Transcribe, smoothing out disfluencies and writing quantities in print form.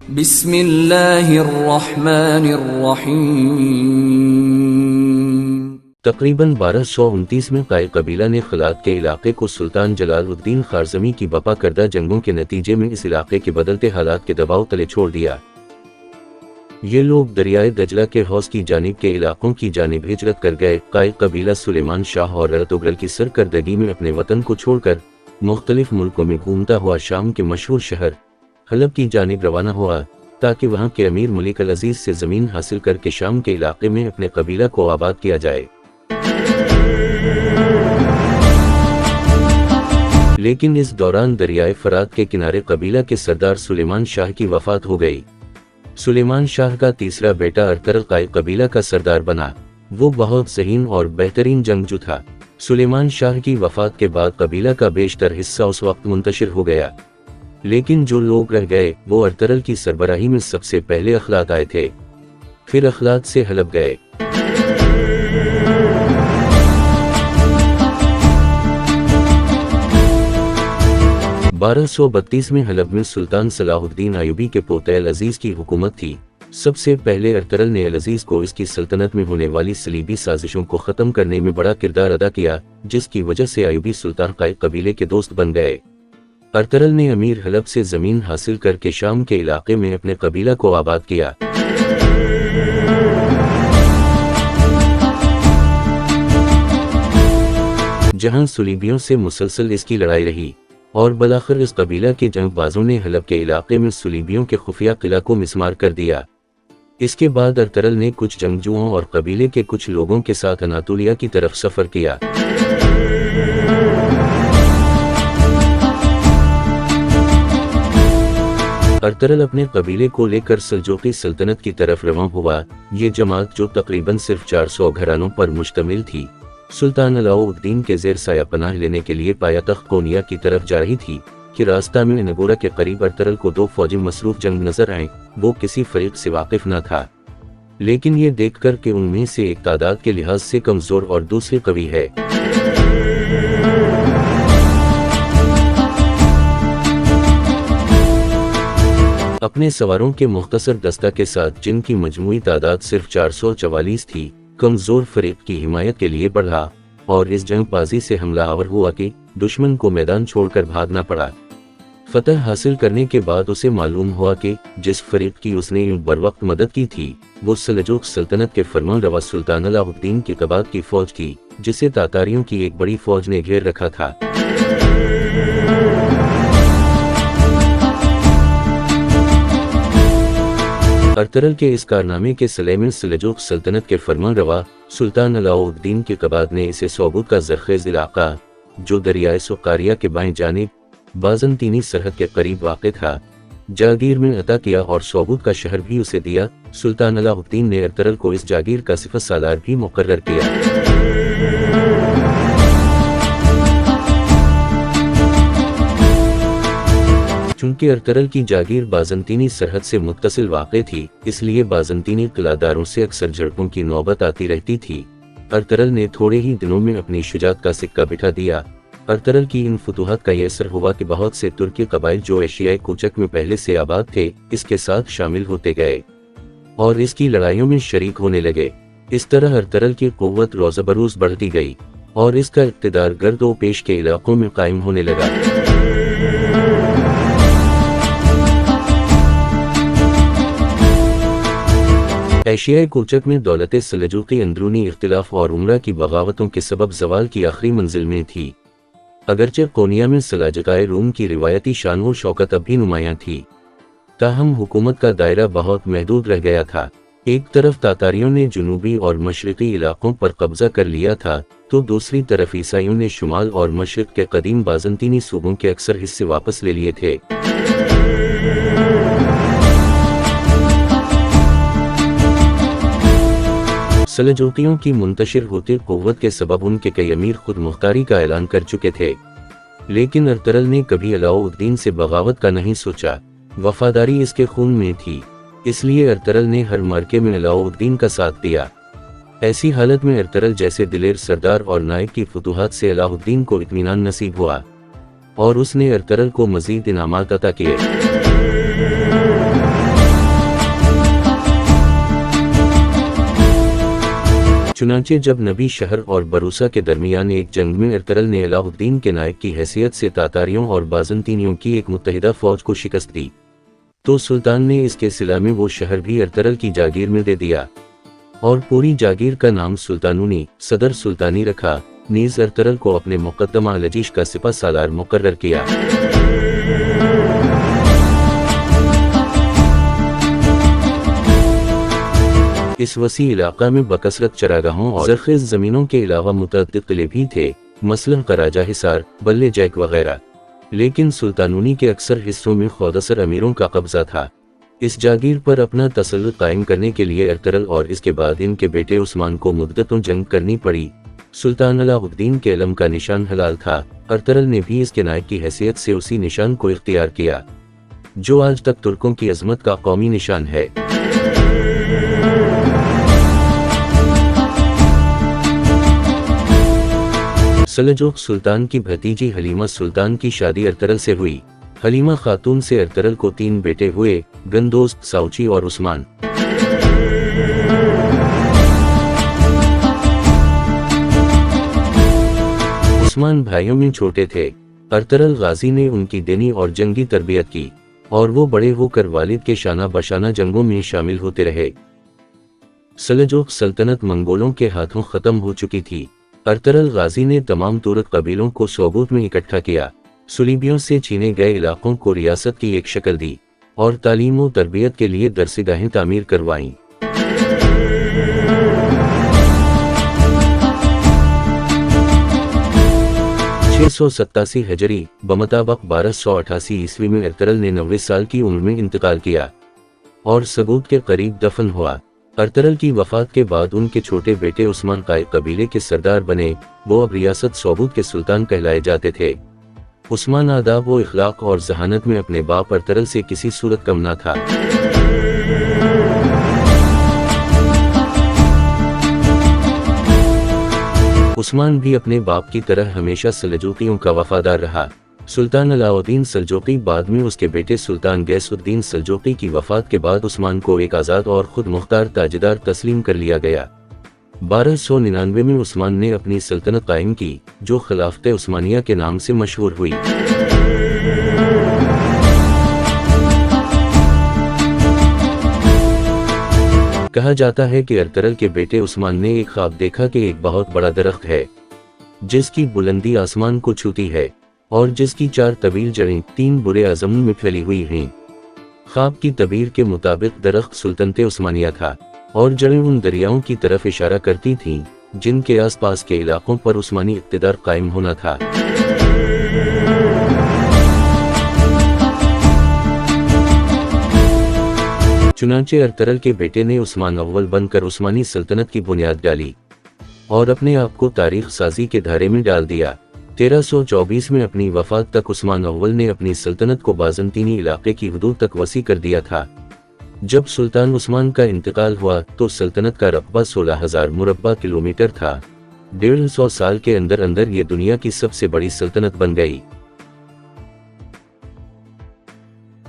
बिस्मिल्लाहिर्रहमानिर्रहीम। तकरीबन 1229 में काई कबीला ने खलात के इलाके को सुल्तान जलालुद्दीन खारज़मी की बपा करदा जंगों के नतीजे में इस इलाके के बदलते हालात के दबाव तले छोड़ दिया। ये लोग दरियाए दजला के हौज़ की जानिब के इलाकों की जानिब हिजरत कर गए। काई कबीला सुलेमान शाह और अर्तुगरल की सरकर्दगी में अपने वतन को छोड़कर मुख्तलिफ मुल्कों में घूमता हुआ शाम के मशहूर शहर हलब की जानिब रवाना हुआ, ताकि वहाँ के अमीर मलिक अल अजीज से ज़मीन हासिल करके शाम के इलाके में अपने कबीला को आबाद किया जाए। लेकिन इस दौरान दरियाए फरात के किनारे कबीला के सरदार सुलेमान शाह की वफात हो गई। सुलेमान शाह का तीसरा बेटा अर्तुगरल काई कबीला का सरदार बना। वो बहुत ज़हीन और बेहतरीन जंगजू था। सुलेमान शाह की वफात के बाद कबीला का बेशतर हिस्सा उस वक्त मुंतशिर हो गया, लेकिन जो लोग रह गए वो अर्तुगरल की सरबराही में सबसे पहले अखलात आए थे, फिर अखलात से हलब गए। बारह 1232 में हलब में सुल्तान सलाहुद्दीन अयूबी के पोते अल अजीज की हुकूमत थी। सबसे पहले अर्तुगरल ने अल अजीज को इसकी सल्तनत में होने वाली सलीबी साजिशों को ख़त्म करने में बड़ा किरदार अदा किया, जिसकी वजह से अयूबी सुल्तान काई कबीले के दोस्त बन गए। अर्तुगरल ने अमीर हलब से ज़मीन हासिल करके शाम के इलाके में अपने कबीला को आबाद किया। जहां सुलीबियों से मुसलसल इसकी लड़ाई रही और बलाखिर इस कबीला के जंगबाजों ने हलब के इलाके में सुलीबियों के खुफिया किला को मिस्मार कर दिया। इसके बाद अर्तुगरल ने कुछ जंगजुओं और कबीले के कुछ लोगों के साथ अनातोलिया की तरफ सफर किया। अर्तुगरल अपने कबीले को लेकर सल्जूकी सल्तनत की तरफ रवाना हुआ। ये जमात, जो तकरीबन सिर्फ 400 घरानों पर मुश्तमिल थी, सुल्तान अलाउद्दीन के ज़ेर साया पनाह लेने के लिए पायातख्त कोनिया की तरफ जा रही थी कि रास्ता में नगोरा के करीब अर्तुगरल को दो फौजी मसरूफ जंग नजर आए। वो किसी फरीक से वाकिफ न था, लेकिन ये देखकर कि उनमें से एक तादाद के लिहाज से कमजोर और दूसरी कवी है, अपने सवारों के मुख्तसर दस्ता के साथ, जिनकी मजमूई तादाद सिर्फ 444 थी, कमजोर फरीक की हिमायत के लिए बढ़ा और इस जंगबाजी से हमला आवर हुआ कि दुश्मन को मैदान छोड़कर भागना पड़ा। फतह हासिल करने के बाद उसे मालूम हुआ कि जिस फरीक की उसने बरवक्त मदद की थी वो सल्जूक सल्तनत के फरमानरवा सुल्तान अलाउद्दीन के कबाब की फौज थी, जिसे तातारियों की एक बड़ी फौज ने घेर रखा था। अर्तुगरल के इस कारनामे के सिले में सल्जूक सल्तनत के फरमानरवा सुल्तान अलाउद्दीन के कबाब ने इसे सोबूत का ज़रखेज़ इलाका, जो दरियाए सुकारिया के बाएं जानिब बाज़ंतीनी सरहद के करीब वाक़ था, जागीर में अता किया और सोबूत का शहर भी उसे दिया। सुल्तान अलाउद्दीन ने अर्तुगरल को इस जागीर का सिफ़त सालार भी मुकर्रर किया। चूंकि अर्तुगरल की जागीर बाज़ंतीनी सरहद से मुत्तसिल वाक़ थी, इसलिए बाज़ंतीनी किलादारों से अक्सर झड़पों की नौबत आती रहती थी। अर्तुगरल ने थोड़े ही दिनों में अपनी शुजाअत का सिक्का बिठा दिया। अर्तुगरल की इन फुतूहात का यह असर हुआ कि बहुत से तुर्की कबाइल जो एशियाई कूचक में पहले से आबाद थे, इसके साथ शामिल होते गए और इसकी लड़ाइयों में शरीक होने लगे। इस तरह अर्तुगरल की क़ुव्वत रोज़ बरोज़ बढ़ती गई और इसका इक़्तिदार गर्दो पेश के इलाकों में कायम होने लगा। एशियाई कूचक में दौलत सल्जूकी अंदरूनी इख्तिलाफ और उमरा की बगावतों के सबब ज़वाल की आखिरी मंजिल में थी। अगरचे कोनिया में सलाजकाए रूम की रिवायती शान व शौकत अब भी नुमायां थी, ताहम हुकूमत का दायरा बहुत महदूद रह गया था। एक तरफ तातारियों ने जुनूबी और मशरक़ी इलाकों पर कब्जा कर लिया था, तो दूसरी तरफ ईसाइयों ने शुमाल और मशरिक़ के कदीम बाज़ंतीनी सूबों के अक्सर हिस्से वापस ले लिए थे। सल्जूकियों की मुंतशिर होती क़ुव्वत के सबब उनके कई अमीर खुद मुख्तारी का ऐलान कर चुके थे, लेकिन अर्तुगरल ने कभी अलाउद्दीन से बगावत का नहीं सोचा। वफादारी इसके खून में थी, इसलिए अर्तुगरल ने हर मार्के में अलाउद्दीन का साथ दिया। ऐसी हालत में अर्तुगरल जैसे दिलेर सरदार और नायक की फुतूहात से अलाउद्दीन को इत्मीनान नसीब हुआ और उसने अर्तुगरल को मजीद इनामात अता किए। चुनांचे जब नबी शहर और बरूसा के दरमियान एक जंग में अरतरल ने अलाउद्दीन के नायक की हैसियत से तातारियों और बाज़ंतीनियों की एक मुत्तहिदा फौज को शिकस्त दी, तो सुल्तान ने इसके सिला में वो शहर भी अरतरल की जागीर में दे दिया और पूरी जागीर का नाम सुल्तानूनी सदर सुल्तानी रखा। नीज़ अरतरल को अपने मुक़द्दमा लजीश का सिपह सालार मुकर्रर किया। इस वसी इलाका में बकसरत चरागाहों और ज़रख़ेज़ ज़मीनों के अलावा मुतअद्दिद किले भी थे, मसलन कराजा हिसार, बल्ले जैक वगैरह। लेकिन सुल्तानूनी के अक्सर हिस्सों में खुदसर अमीरों का कब्जा था। इस जागीर पर अपना तसल्लुत कायम करने के लिए अरतरल और इसके बाद इनके बेटे उस्मान को मुद्दतों जंग करनी पड़ी। सुल्तान अलाउद्दीन के इल्म का निशान हलाल था। अरतरल ने भी इसके नायक की हैसियत से उसी निशान को इख्तियार किया, जो आज तक तुर्कों की अजमत का कौमी निशान है। सलजुक सुल्तान की भतीजी हलीमा सुल्तान की शादी अरतरल से हुई। हलीमा खातून से अरतरल को 3 बेटे हुए, गंदोस्त, साउची और उस्मान। उस्मान भाइयों में छोटे थे। अरतरल गाजी ने उनकी दीनी और जंगी तरबियत की और वो बड़े होकर वालिद के शाना बशाना जंगों में शामिल होते रहे। सलजुक सल्तनत मंगोलों के हाथों खत्म हो चुकी थी। अरतरल गाजी ने तमाम तुर्क कबीलों को सोबूत में इकट्ठा किया, सुलीबियों से छीने गए इलाकों को रियासत की एक शक्ल दी और तालीम व तरबियत के लिए दरसगाहें तामीर करवाईं। 687 हिजरी बमताबक 1288 ईस्वी में अरतरल ने 90 साल की उम्र में इंतकाल किया और सबूत के करीब दफन हुआ। अरतरल की वफात के बाद उनके छोटे बेटे उस्मान कायद कबीले के सरदार बने। वो अब रियासत सोबूत के सुल्तान कहलाए जाते थे। उस्मान आदाब व इखलाक और जहानत में अपने बाप अरतरल से किसी सूरत कम न था। उस्मान भी अपने बाप की तरह हमेशा सल्जूकियों का वफादार रहा। सुल्तान अलाउद्दीन सल्जूकी बाद में उसके बेटे सुल्तान गैसुद्दीन सल्जूकी की वफात के बाद उस्मान को एक आज़ाद और खुद मुख्तार ताजदार तस्लीम कर लिया गया। 1299 में उस्मान ने अपनी सल्तनत कायम की, जो खिलाफत उस्मानिया के नाम से मशहूर हुई। कहा जाता है कि अरतरल के बेटे उस्मान ने एक ख्वाब देखा कि एक बहुत बड़ा दरख्त है जिसकी बुलंदी आसमान को छूती है और जिसकी 4 तवील जड़ें 3 बुरे आज़मों में फैली हुई हैं। ख्वाब की तबीर के मुताबिक दरख्त सुल्तनत उस्मानिया था और जड़ें उन दरियाओं की तरफ इशारा करती थीं जिनके आसपास के इलाकों पर उस्मानी इक़्तिदार कायम होना था। चुनांचे अरतरल के बेटे ने उस्मान अव्वल बनकर उस्मानी सल्तनत की बुनियाद डाली और अपने आप को तारीख साजी के धारे में डाल दिया। 1324 में अपनी वफात तक उस्मान अव्वल ने अपनी सल्तनत को बाज़ंतीनी इलाके की हदूद तक वसी कर दिया था। जब सुल्तान उस्मान का इंतकाल हुआ तो सल्तनत का रकबा 16,000 मुरब्बा किलोमीटर था। 150 साल के अंदर अंदर ये दुनिया की सबसे बड़ी सल्तनत बन गई।